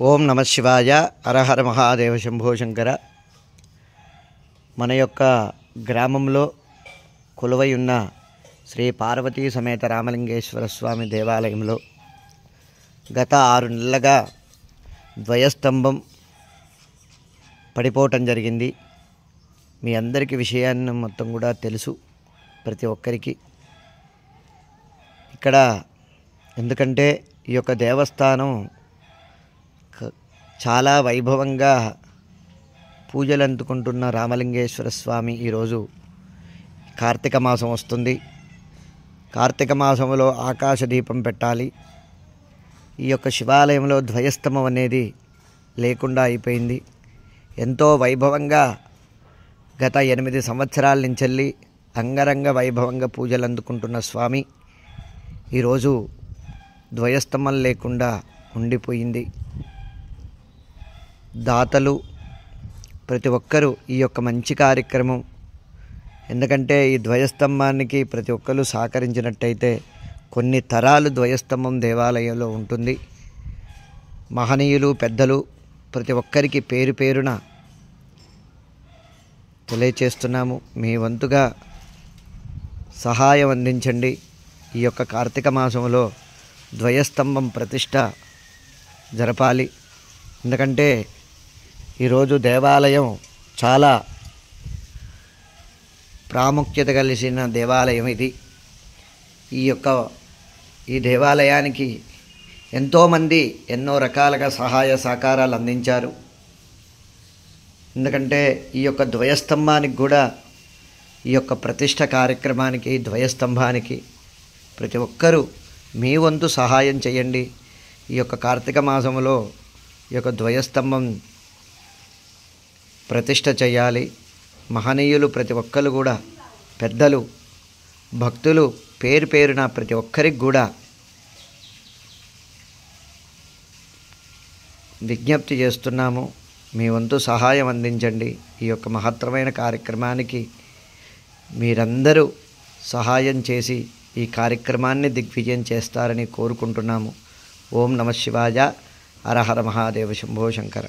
ఓం నమ శివాయ. హరహర మహాదేవ శంభో శంకర. మన యొక్క గ్రామంలో కొలువై ఉన్న శ్రీ పార్వతీ సమేత రామలింగేశ్వర స్వామి దేవాలయంలో గత 6 నెలలుగా ధ్వజస్తంభం పడిపోవటం జరిగింది. మీ అందరికీ విషయాన్ని మొత్తం కూడా తెలుసు, ప్రతి ఒక్కరికి. ఇక్కడ ఎందుకంటే ఈ యొక్క దేవస్థానం చాలా వైభవంగా పూజలు అందుకుంటున్న రామలింగేశ్వర స్వామి ఈరోజు కార్తీక మాసం వస్తుంది. కార్తీక మాసంలో ఆకాశ దీపం పెట్టాలి. ఈ యొక్క శివాలయంలో ధ్వజస్తంభం అనేది లేకుండా అయిపోయింది. ఎంతో వైభవంగా గత 8 సంవత్సరాల నుంచి అంగరంగ వైభవంగా పూజలు అందుకుంటున్న స్వామి ఈరోజు ధ్వజస్తంభం లేకుండా ఉండిపోయింది. దాతలు ప్రతి ఒక్కరూ ఈ యొక్క మంచి కార్యక్రమం, ఎందుకంటే ఈ ధ్వజస్తంభానికి ప్రతి ఒక్కరు సహకరించినట్టయితే కొన్ని తరాలు ధ్వజస్తంభం దేవాలయంలో ఉంటుంది. మహనీయులు పెద్దలు ప్రతి ఒక్కరికి పేరు పేరున తెలియచేస్తున్నాము. మీ వంతుగా సహాయం అందించండి. ఈ యొక్క కార్తీక మాసంలో ధ్వజస్తంభం ప్రతిష్ట జరపాలి. ఎందుకంటే ఈరోజు దేవాలయం చాలా ప్రాముఖ్యత కలిసిన దేవాలయం ఇది. ఈ దేవాలయానికి ఎంతోమంది ఎన్నో రకాలుగా సహాయ సహకారాలు అందించారు. ఎందుకంటే ఈ యొక్క ధ్వజస్తంభానికి కూడా ఈ యొక్క ప్రతిష్ట కార్యక్రమానికి ధ్వజస్తంభానికి ప్రతి ఒక్కరూ మీ వంతు సహాయం చేయండి. ఈ యొక్క కార్తీక మాసంలో ఈ యొక్క ధ్వజస్తంభం ప్రతిష్ట చేయాలి. మహనీయులు ప్రతి ఒక్కరు కూడా, పెద్దలు భక్తులు పేరు పేరున ప్రతి ఒక్కరికి కూడా విజ్ఞప్తి చేస్తున్నాము. మీ వంతు సహాయం అందించండి. ఈ యొక్క మహత్తరమైన కార్యక్రమానికి మీరందరూ సహాయం చేసి ఈ కార్యక్రమాన్ని దిగ్విజయం చేస్తారని కోరుకుంటున్నాము. ఓం నమ శివాయ. హరహర మహాదేవ శంభో శంకర.